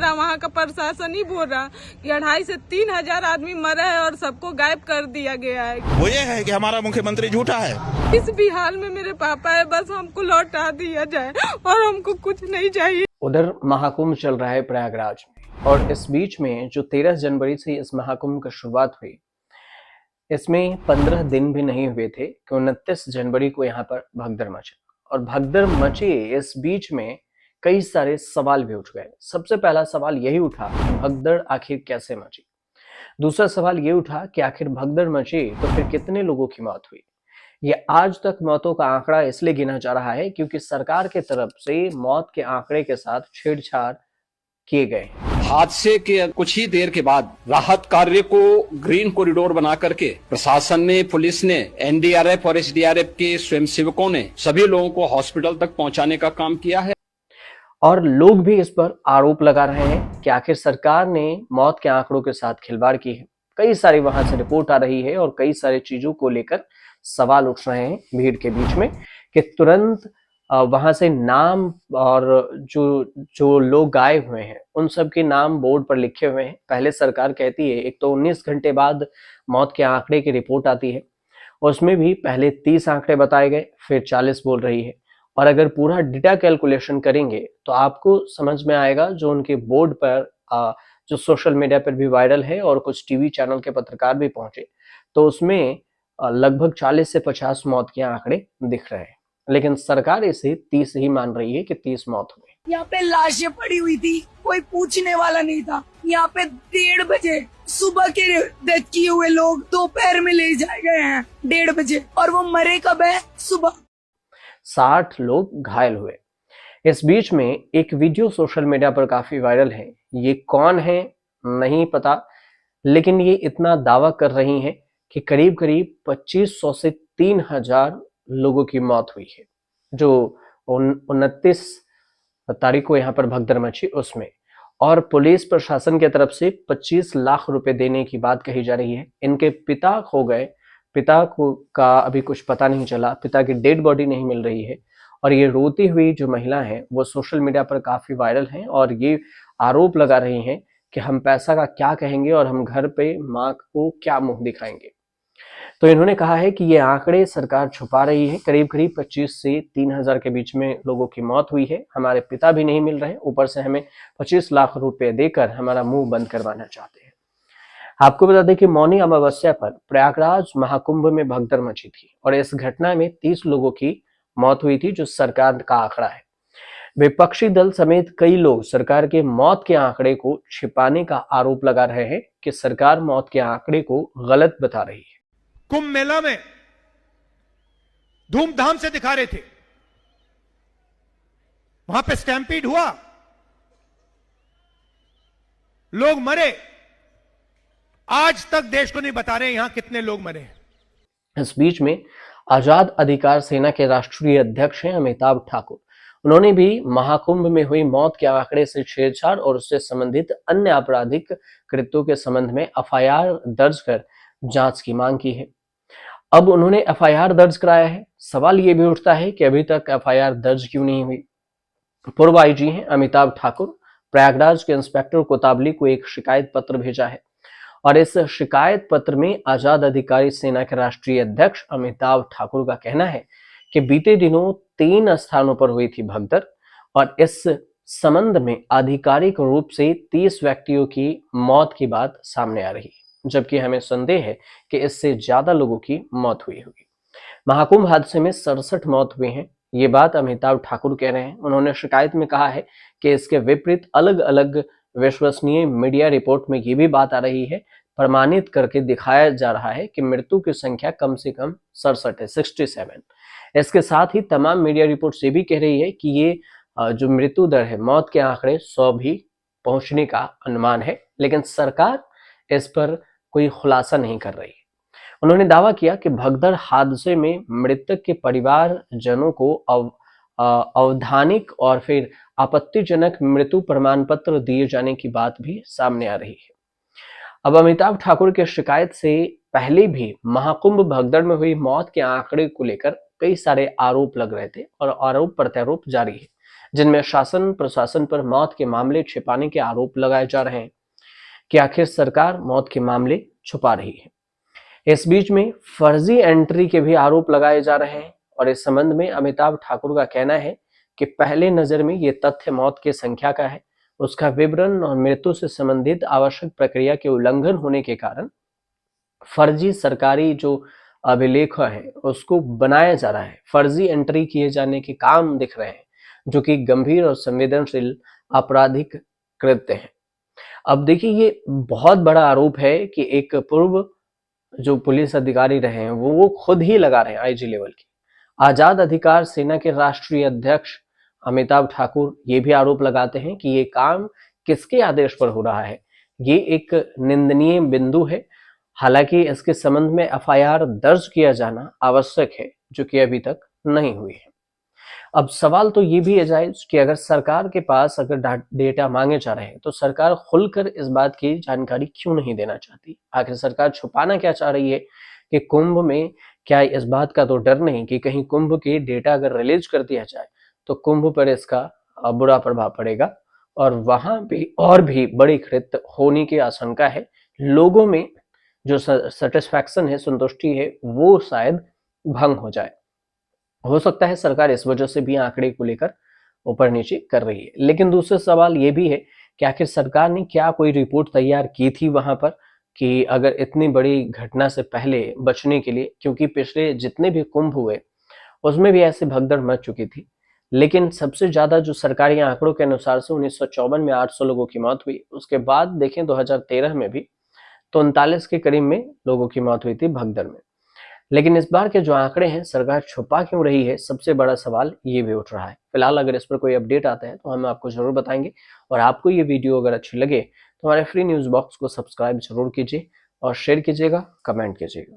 रहा, वहाँ का प्रशासन ही बोल रहा कि 2,500 से 3,000 आदमी मरा है और सबको गायब कर दिया गया है। वो ये है कि हमारा मुख्यमंत्री झूठा है। इस भी हाल में मेरे पापा है, बस हमको लौटा दिया जाए और हमको कुछ नहीं चाहिए। उधर महाकुंभ चल रहा है प्रयागराज में, और इस बीच में जो 13 जनवरी से इस महाकुंभ की शुरुआत हुई, इसमें 15 दिन भी नहीं हुए थे कि 29 जनवरी को यहाँ पर भगदड़ मचे। और भगदड़ मचे इस बीच में कई सारे सवाल भी उठ गए। सबसे पहला सवाल यही उठा कि भगदड़ आखिर कैसे मची। दूसरा सवाल ये उठा कि आखिर भगदड़ मची तो फिर कितने लोगों की मौत हुई। ये आज तक मौतों का आंकड़ा इसलिए गिना जा रहा है क्योंकि सरकार की तरफ से मौत के आंकड़े के साथ छेड़छाड़ किए गए। हादसे के कुछ ही देर के बाद राहत कार्य को ग्रीन कॉरिडोर बना करके प्रशासन ने, पुलिस ने, एनडीआरएफ और एसडीआरएफ के स्वयंसेवकों ने सभी लोगों को हॉस्पिटल तक पहुंचाने का काम किया है। और लोग भी इस पर आरोप लगा रहे हैं कि आखिर सरकार ने मौत के आंकड़ों के साथ खिलवाड़ की है। कई सारी वहां से रिपोर्ट आ रही है और कई सारी चीजों को लेकर सवाल उठ रहे हैं भीड़ के बीच में कि तुरंत वहां से नाम और जो लोग गायब हुए हैं उन सब के नाम बोर्ड पर लिखे हुए हैं। पहले सरकार कहती है, एक तो 19 घंटे बाद मौत के आंकड़े की रिपोर्ट आती है, उसमें भी पहले 30 आंकड़े बताए गए, फिर 40 बोल रही है। और अगर पूरा डेटा कैलकुलेशन करेंगे तो आपको समझ में आएगा, जो उनके बोर्ड पर जो सोशल मीडिया पर भी वायरल है और कुछ टीवी चैनल के पत्रकार भी पहुंचे, तो उसमें लगभग 40 से 50 मौत के आंकड़े दिख रहे हैं। लेकिन सरकार इसे 30 ही मान रही है कि 30 मौत हुई। यहाँ पे लाशें पड़ी हुई थी, कोई पूछने वाला नहीं था। यहाँ पे 1:30 बजे सुबह के डेथ किए हुए लोग दोपहर में ले जाए गए हैं 1:30 बजे, और वो मरे कब है? सुबह। 60 लोग घायल हुए। इस बीच में एक वीडियो सोशल मीडिया पर काफी वायरल है। ये कौन है नहीं पता, लेकिन ये इतना दावा कर रही हैं कि करीब करीब 2500 से 3000 लोगों की मौत हुई है, जो 29 तारीख को यहाँ पर भगदड़ मची उसमें। और पुलिस प्रशासन की तरफ से 25 लाख रुपए देने की बात कही जा रही है। इनके पिता खो गए, पिता को का अभी कुछ पता नहीं चला, पिता की डेड बॉडी नहीं मिल रही है। और ये रोती हुई जो महिला है वो सोशल मीडिया पर काफी वायरल हैं और ये आरोप लगा रही हैं कि हम पैसा का क्या कहेंगे और हम घर पे माँ को क्या मुंह दिखाएंगे। तो इन्होंने कहा है कि ये आंकड़े सरकार छुपा रही है। करीब करीब 25 से 3000 के बीच में लोगों की मौत हुई है, हमारे पिता भी नहीं मिल रहे, ऊपर से हमें 25 लाख रुपए देकर हमारा मुंह बंद करवाना चाहते हैं। आपको बता दें कि मौनी अमावस्या पर प्रयागराज महाकुंभ में भगदड़ मची थी और इस घटना में 30 लोगों की मौत हुई थी, जो सरकार का आंकड़ा है। विपक्षी दल समेत कई लोग सरकार के मौत के आंकड़े को छिपाने का आरोप लगा रहे हैं कि सरकार मौत के आंकड़े को गलत बता रही है। कुंभ मेला में धूमधाम से दिखा रहे थे, वहां पे स्टैम्पीड हुआ, लोग मरे। आज तक देश को नहीं बता रहे यहां कितने लोग मरे। इस बीच में आजाद अधिकार सेना के राष्ट्रीय अध्यक्ष हैं अमिताभ ठाकुर। उन्होंने भी महाकुंभ में हुई मौत के आंकड़े से छेड़छाड़ और उससे संबंधित अन्य आपराधिक कृत्यों के संबंध में एफआईआर दर्ज कर जांच की मांग की है। अब उन्होंने एफआईआर दर्ज कराया है। सवाल ये भी उठता है कि अभी तक एफआईआर दर्ज क्यों नहीं हुई। पूर्व आईजी हैं अमिताभ ठाकुर, प्रयागराज के इंस्पेक्टर कोताबली को एक शिकायत पत्र भेजा है और इस शिकायत पत्र में आजाद अधिकारी सेना के राष्ट्रीय अध्यक्ष अमिताभ ठाकुर का कहना है कि बीते दिनों 3 स्थानों पर हुई थी भगदड़ और इस संबंध में आधिकारिक रूप से 30 व्यक्तियों की मौत की बात सामने आ रही है, जबकि हमें संदेह है कि इससे ज्यादा लोगों की मौत हुई होगी। महाकुंभ हादसे में 67 मौत हुई हैं, ये बात अमिताभ ठाकुर कह रहे हैं। उन्होंने शिकायत में कहा है कि इसके विपरीत अलग अलग विश्वसनीय मीडिया रिपोर्ट में ये भी बात आ रही है, प्रमाणित करके दिखाया जा रहा है कि मृत्यु की संख्या कम से कम 67 है, 67। इसके साथ ही तमाम मीडिया रिपोर्ट से भी कह रही है कि ये जो मृत्यु दर है, मौत के आंकड़े 100 भी पहुंचने का अनुमान है, लेकिन सरकार इस पर कोई खुलासा नहीं कर रही है। उन्होंने दावा किया कि भगदड़ हादसे में मृतक के परिवारजनों को अवधानिक और फिर आपत्तिजनक मृत्यु प्रमाण पत्र दिए जाने की बात भी सामने आ रही है। अब अमिताभ ठाकुर की शिकायत से पहले भी महाकुंभ भगदड़ में हुई मौत के आंकड़े को लेकर कई सारे आरोप लग रहे थे और आरोप प्रत्यारोप जारी है। जिनमें शासन प्रशासन पर मौत के मामले छिपाने के आरोप लगाए जा रहे हैं कि आखिर सरकार मौत के मामले छुपा रही है। इस बीच में फर्जी एंट्री के भी आरोप लगाए जा रहे हैं और इस संबंध में अमिताभ ठाकुर का कहना है कि पहले नजर में ये तथ्य मौत की संख्या का है, उसका विवरण और मृत्यु से संबंधित आवश्यक प्रक्रिया के उल्लंघन होने के कारण फर्जी सरकारी जो अभिलेख है उसको बनाया जा रहा है, फर्जी एंट्री किए जाने के काम दिख रहे हैं, जो कि गंभीर और संवेदनशील आपराधिक कृत्य है। अब देखिए, ये बहुत बड़ा आरोप है कि एक पूर्व जो पुलिस अधिकारी रहे हैं वो खुद ही लगा रहे हैं आईजी लेवल की। आजाद अधिकार सेना के राष्ट्रीय अध्यक्ष अमिताभ ठाकुर ये भी आरोप लगाते हैं कि ये काम किसके आदेश पर हो रहा है। ये एक निंदनीय बिंदु है। हालांकि इसके संबंध में एफआईआर दर्ज किया जाना आवश्यक है, जो कि अभी तक नहीं हुई है। अब सवाल तो ये भी है जायज कि अगर सरकार के पास अगर डेटा मांगे जा रहे हैं तो सरकार खुलकर इस बात की जानकारी क्यों नहीं देना चाहती। आखिर सरकार छुपाना क्या चाह रही है कि कुंभ में क्या इस बात का तो डर नहीं कि कहीं कुंभ के डेटा अगर रिलीज कर दिया जाए तो कुंभ पर इसका बुरा प्रभाव पड़ेगा और वहां भी और भी बड़ी कृत्य होने की आशंका है। लोगों में जो सेटिस्फैक्शन है, संतुष्टि है, वो शायद भंग हो जाए। हो सकता है सरकार इस वजह से भी आंकड़े को लेकर ऊपर नीचे कर रही है। लेकिन दूसरा सवाल ये भी है कि आखिर सरकार ने क्या कोई रिपोर्ट तैयार की थी वहां पर कि अगर इतनी बड़ी घटना से पहले बचने के लिए, क्योंकि पिछले जितने भी कुंभ हुए उसमें भी ऐसे भगदड़ मच चुकी थी। लेकिन सबसे ज्यादा जो सरकारी आंकड़ों के अनुसार से 1954 में 800 लोगों की मौत हुई। उसके बाद देखें 2013 में भी तो 39 के करीब में लोगों की मौत हुई थी भगदड़ में। लेकिन इस बार के जो आंकड़े हैं सरकार छुपा क्यों रही है, सबसे बड़ा सवाल ये भी उठ रहा है। फिलहाल अगर इस पर कोई अपडेट आता है तो हम आपको जरूर बताएंगे। और आपको ये वीडियो अगर अच्छी लगे तो हमारे फ्री न्यूज बॉक्स को सब्सक्राइब जरूर कीजिए और शेयर कीजिएगा, कमेंट कीजिएगा।